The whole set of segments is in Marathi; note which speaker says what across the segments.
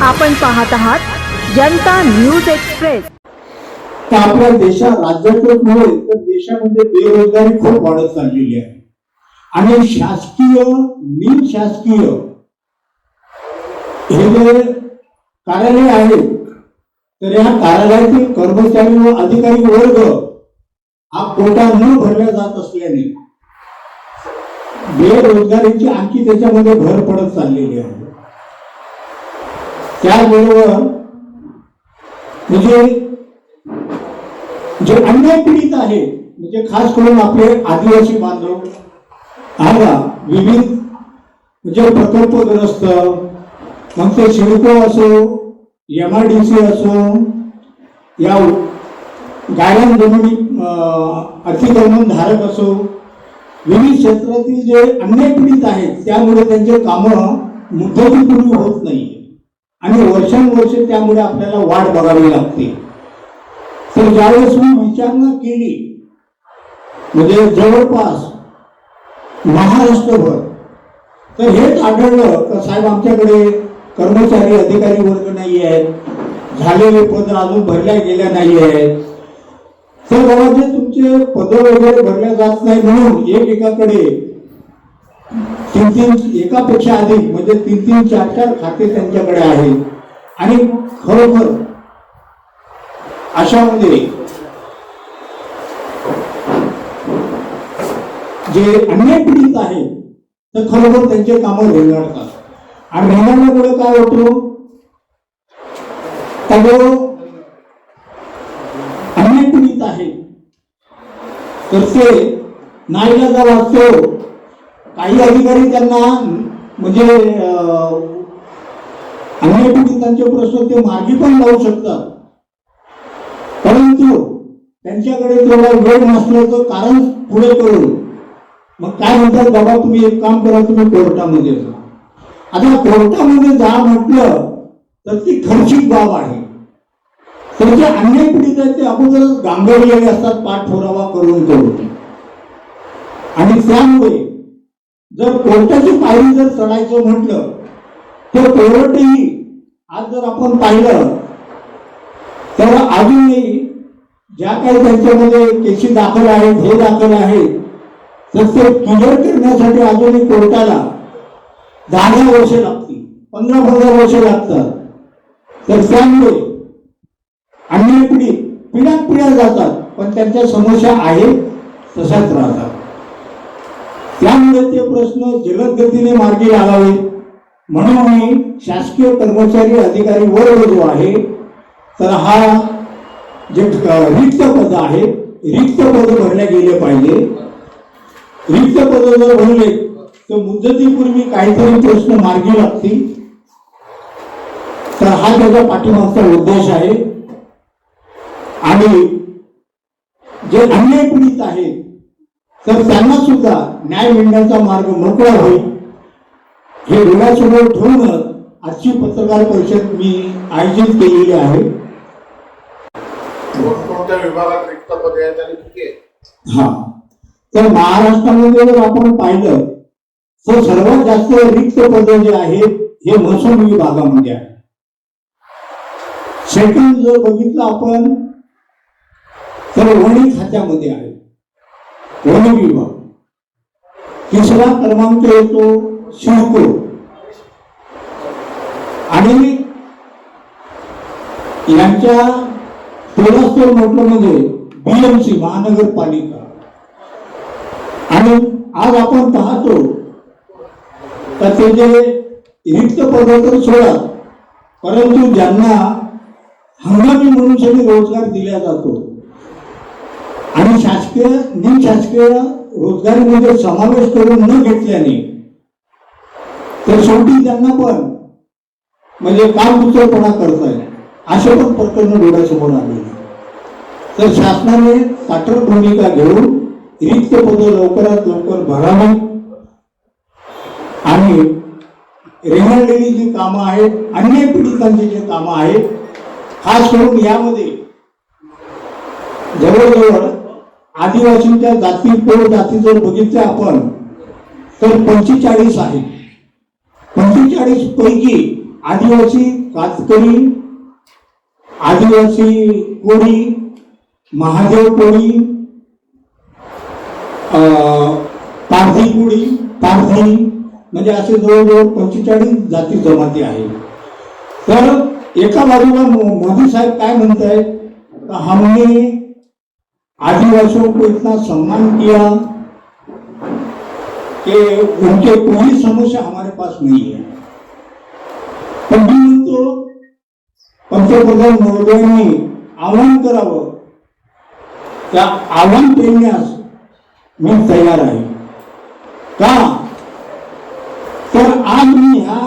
Speaker 1: आपण पाहत आहात जनता न्यूज एक्सप्रेस।
Speaker 2: तर आपल्या देशात राज्यातच नव्हे तर देशामध्ये बेरोजगारी खूप वाढत चाललेली आहे आणि शासकीय निम शासकीय हे जे कार्यालय आहे तर या कार्यालयातील कर्मचारी व अधिकारी वर्ग हा कोटा न भरला जात असल्याने बेरोजगारीची आणखी त्याच्यामध्ये भर पडत चाललेली आहे। त्याबरोबर म्हणजे जे अन्याय पीडित आहे म्हणजे खास करून आपले आदिवासी बांधव हा विविध म्हणजे प्रकल्पग्रस्त मग ते सिडको असो MIDC असो या गायरान जमिनी अतिक्रमण धारक असो विविध क्षेत्रातील जे अन्याय पीडित आहेत त्यामुळे त्यांचे कामं मुदतीपूर्वी होत नाही आणि वर्षानुवर्षे त्यामुळे आपल्याला वाट बघावी लागते। तर ज्यावेळेस मी विचारणा केली म्हणजे जवळपास महाराष्ट्रभर तर हेच आढळलं की साहेब आमच्याकडे कर्मचारी अधिकारी वर्ग नाही आहेत, झालेले पद अजून भरल्या गेल्या नाही आहेत। तर बाबा जे तुमचे पद वगैरे भरल्या जात नाही म्हणून एकाकडे एकापेक्षा अधिक म्हणजे 3-4 खाते त्यांच्याकडे आहेत आणि खरोखर अशामध्ये जे अन्याय पीडित आहेत तर खरोखर त्यांचे कामं रेंगाळतात आणि रेंगाळल्यामुळे काय होतं तर अन्याय पीडित आहे तर ते नाईलाजा वाटतो। काही अधिकारी त्यांना म्हणजे अन्याय पीडितांचे प्रश्न ते मार्गी पण लावू शकतात परंतु त्यांच्याकडे तेवढा वेळ नसल्याचं कारण पुढे करून मग काय म्हणतात बाबा तुम्ही एक काम करा तुम्ही कोर्टामध्ये जा। आता कोर्टामध्ये जा म्हटलं तर ती खर्चिक बाब आहे तर जे अन्याय पीडित आहेत ते अगोदरच गांभीर्याने असतात पाठपुरावा करून आणि त्यामुळे जर कोर्टाची पायरी जर चढायचं म्हटलं तर कोर्टही आज जर आपण पाहिलं तर अजूनही ज्या काही त्यांच्यामध्ये केसी दाखल आहेत हे दाखल आहेत तर ते क्लिअर करण्यासाठी अजूनही कोर्टाला 10 वर्षे लागतील 15 वर्षे लागतात। तर त्यामुळे अन्याय पिढ्या जातात पण त्यांच्या समस्या आहेत तशाच राहतात। त्यामुळे ते प्रश्न जलद गतीने मार्गी लागावे म्हणून मी शासकीय कर्मचारी अधिकारी वर्ग जो आहे तर हा जे रिक्त पद आहे रिक्त पद भरल्या गेले पाहिजे। रिक्त पद जर भरले तर मुदतीपूर्वी काहीतरी प्रश्न मार्गी लागतील तर हा त्याचा पाठीमागचा उद्देश आहे। आणि जे अन्याय पीडित आहेत तर त्यांना सुद्धा न्याय मिळण्याचा मार्ग मोकळा होईल हे डोळ्यासमोर ठेवून आजची पत्रकार परिषद मी आयोजित केलेली आहे।
Speaker 3: कोणत्या विभागात रिक्त पदे आहेत आणि किती आहेत?
Speaker 2: हा तर महाराष्ट्रामध्ये जर आपण पाहिलं तर सर्वात जास्त रिक्त पदे जे आहेत हे महसूल विभागामध्ये आहे। सेकंड जर बघितलं आपण तर वणी खात्यामध्ये आहे वनी विभाग। तिसरा क्रमांक येतो सिडको आणि यांच्या पुढे म्हटलं म्हणजे BMC महानगरपालिका। आणि आज आपण पाहतो तर ते जे रिक्त पद तर सोडा परंतु ज्यांना हंगामी म्हणून रोजगार दिला जातो आणि शासकीय निमशासकीय रोजगारीमध्ये समावेश करून न घेतल्याने तर शेवटी त्यांना पण म्हणजे कामकुचलपणा करतायत असे पण प्रकरण डोळ्यासमोर आलेले। तर शासनाने ताठर भूमिका घेऊन रिक्त पद लवकरात लवकर भरावी आणि रेंगाळलेली जी कामं आहेत अन्याय पीडितांची जी कामं आहेत खास करून यामध्ये जवळजवळ आदिवासींच्या जाती जाती जर बघितल्या आपण तर 45 आहे। 45 पैकी आदिवासी कातकरी, आदिवासी कोळी, महादेव कोळी, पारधी कोळी, पारधी, म्हणजे असे जवळजवळ 45 जाती जमाती आहेत. तर एका बाजूला मोदी साहेब काय म्हणतायत, हमने आदिवासियों को इतना सम्मान किया कि उनके कोई समस्या हमारे पास नहीं है. पण मी म्हणतो पंतप्रधान महोदयांनी आव्हान करावं, त्या आव्हान पेलण्यास मी तयार आहे. का तर आज मी ह्या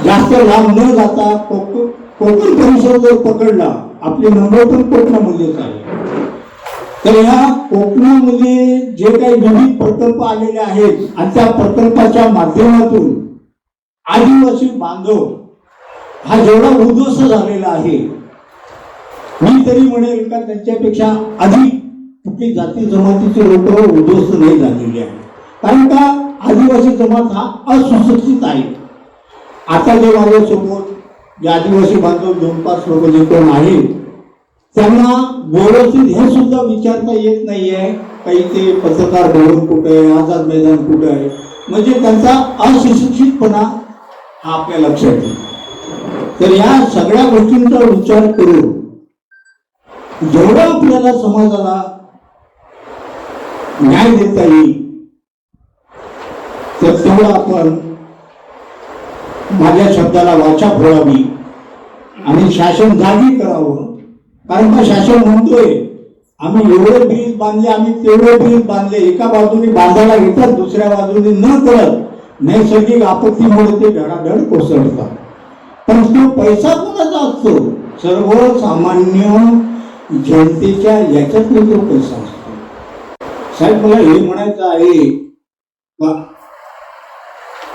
Speaker 2: जास्त लांब न जाता कोकण परिसर जर पकडला, आपले नंबर पण कोकणामध्येच आहे. तर ह्या कोकणामध्ये जे काही विविध प्रकल्प आलेले आहेत आणि त्या प्रकल्पाच्या माध्यमातून आदिवासी बांधव हा जेवढा उद्ध्वस्त झालेला आहे, मी तरी म्हणेल का त्यांच्यापेक्षा अधिक कुठली जाती जमातीचे लोक उद्ध्वस्त नाही झालेले आहेत. कारण का आदिवासी जमात हा असुशिक्षित आहे. आता जे माझ्यासोबत जे आदिवासी बांधव 2-5 लोक जे कोण आहेत, त्यांना व्यवस्थित हे सुद्धा विचारता येत नाहीये काही ते पत्रकार भवन कुठे आहे, आझाद मैदान कुठे आहे. म्हणजे त्यांचा अशिक्षितपणा हा आपल्या लक्षात येईल. तर या सगळ्या गोष्टींचा विचार करून जेवढं आपल्याला समाजाला न्याय देता येईल तर तेवढं आपण माझ्या शब्दाला वाचा फोडावी आणि शासन जागी करावं. कारण का शासन म्हणतोय आम्ही एवढे ब्रिज बांधले, आम्ही तेवढे ब्रिज बांधले. एका बाजूने बांधायला घेतात, दुसऱ्या बाजूने न करत नैसर्गिक आपत्तीमुळे ते धडाधड कोसळतात. पण तो पैसा कोणाचा असतो? सर्वसामान्य जनतेच्या याच्यातला जो पैसा असतो. साहेब मला हे म्हणायचं आहे का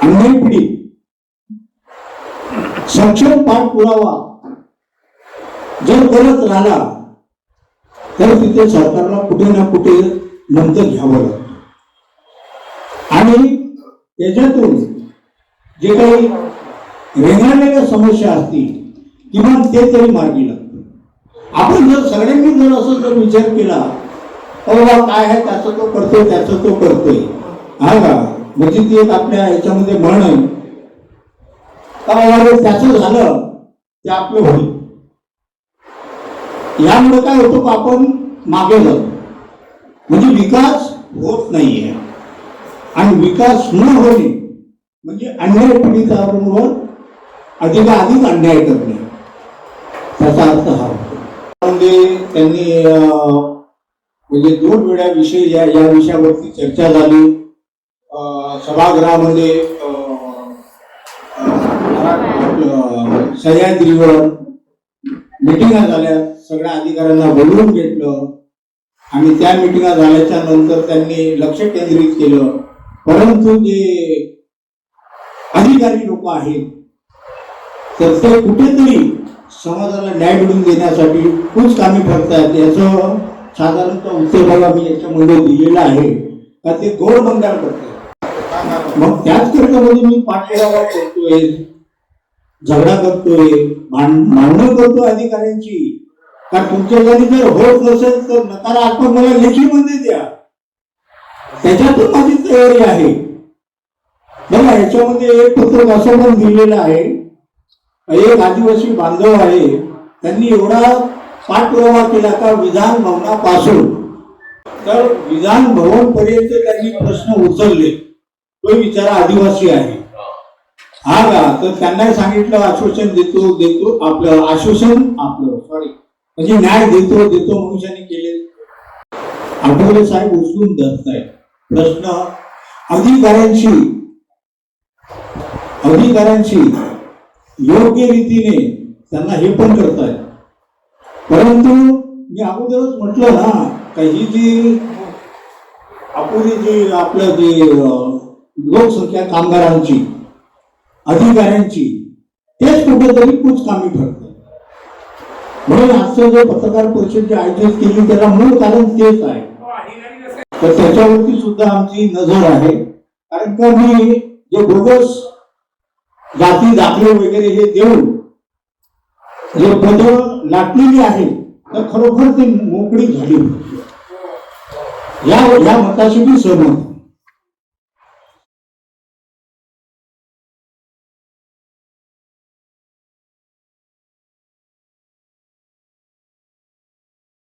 Speaker 2: अन्याय पीडित सक्षम पाठपुरावा जर करत राहिला तर तिथे सरकारला कुठे ना कुठे नंतर घ्यावं लागतं. आणि त्याच्यातून जे काही रेंगाळलेल्या समस्या असतील किंवा ते तरी मार्गी लागतं. आपण जर सगळ्यांनी जर असं जर विचार केला बाबा काय आहे त्याचं तो करतोय, त्याचं तो करतोय, हा का, म्हणजे ती एक आपल्या याच्यामध्ये म्हण आहे का बाबा त्याचं झालं ते आपलं होईल. यामुळे काय होतं का आपण मागे जातो, म्हणजे विकास होत नाहीये. आणि विकास न होणे म्हणजे अन्याय पीडितांवर अधिकाधिक अन्याय करणे, त्याचा अर्थ हा होतो. म्हणजे त्यांनी म्हणजे 2 वेळा विषय या विषयावरती चर्चा झाली. सभागृहामध्ये सह्याद्रीवर मिटिंगा झाल्या, सगळ्या अधिकाऱ्यांना बोलवून घेतलं आणि त्या मिटिंगा झाल्याच्या नंतर त्यांनी लक्ष केंद्रित केलं. परंतु जे अधिकारी लोक आहेत तर ते कुठेतरी समाजाला न्याय मिळवून देण्यासाठी खूप कामी करतात. याचं साधारणतः उत्तर बघा मी याच्यामध्ये दिलेलं आहे का ते गौरबंगाल करतात. मग त्याच करतामध्ये मी पाठपुरावा करतोय, झगडा करतोय, भांडणं करतोय अधिकाऱ्यांची. कारण तुमच्या जरी जर होत नसेल तर नकारात्मक मला लेखीमध्ये द्या, त्याच्यातून माझी तयारी आहे. बघा याच्यामध्ये एक पत्रक असं पण दिलेलं आहे, एक आदिवासी बांधव आहे, त्यांनी एवढा पाठपुरावा केला का विधान भवनापासून तर विधान भवन पर्यंत त्यांनी प्रश्न उचलले. तो बिचारा आदिवासी आहे, हा का, तर त्यांना सांगितलं आश्वासन देतो आपलं आश्वासन म्हणजे न्याय देतो म्हणून त्यांनी केले. आठवले साहेब उचलून धरतायत प्रश्न अधिकाऱ्यांशी योग्य रीतीने त्यांना हे पण करतायत. परंतु मी अगोदरच म्हटलं ना काही जी अपुरी जी आपल्या जी लोकसंख्या कामगारांची अधिकाऱ्यांची तेच कुठेतरी कुछ कामी ठरतात. म्हणून आजचं जे पत्रकार परिषद जी आयोजित केली त्याला मूळ कारण तेच आहे. तर त्याच्यावरती सुद्धा आमची नजर आहे. कारण का मी जे बोगस जाती दाखले वगैरे हे देऊन जे पद लाटलेली आहे तर खरोखर ते मोकळी झाली या मताशी मी सहमत.